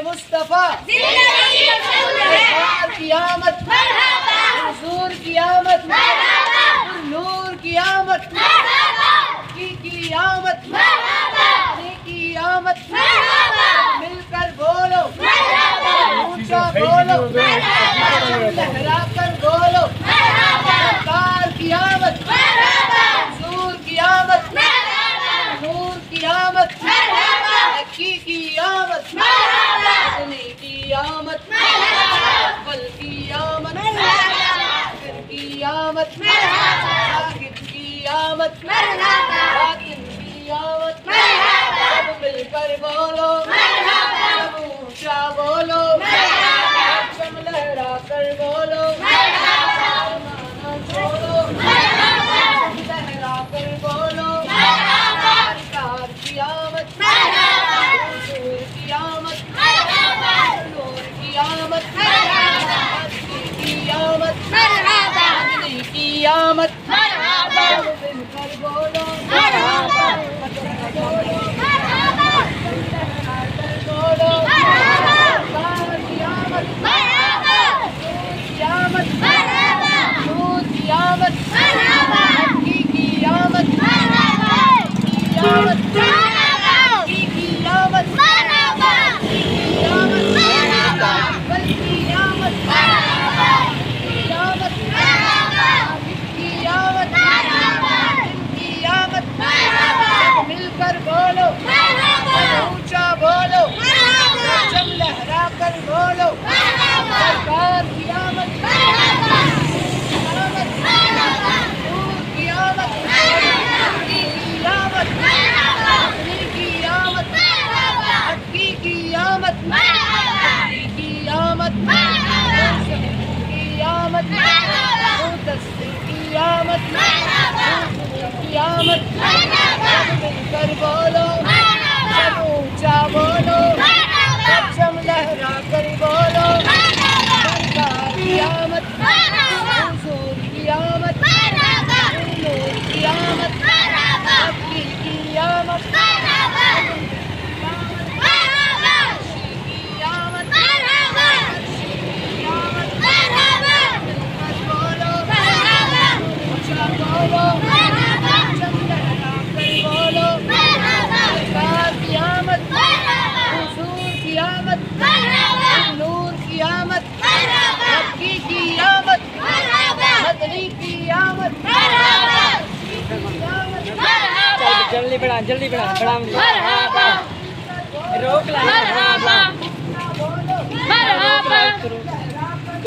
مصطفیٰ کی آمد، حضور کی آمد، نور کی آمد، کی آمد، کی آمد، مل کر بولو، اونچا بولو، لہرا کر بولو، سرکار کی آمد، حضور کی آمد، نور کی آمد، کی آمد، کی آمد، اول کی آمد، آخر کی آمد، شاہد کی آمد، باطن کی آمد، سب مل کر بولو، سب اونچا بولو، پرچم لہرا کر بولو، مانا چھوڑو، لہرا کر بولو، سرکار کی آمد، حضور کی آمد، نور کی آمد، کی آمد، مدنی کی آمد، سب مل کر بولو، مل کر بولو، اونچا بولو، پرچم لہرا کر بولو، سرکار کی آمد، نور کی آمد، کی آمد، کی آمد، کی آمد، کی آمد، کی آمد، مدثر کی آمد، کی آمد، مل کر بولو، سب اونچا بولو، پرچم لہرا کر بولو، سرکار کی آمد، حضور کی آمد، نور کی آمد، کی آمد، نور کی آمد، مکی کی آمد، مدنی کی آمد، جلدی بڑھا روک لا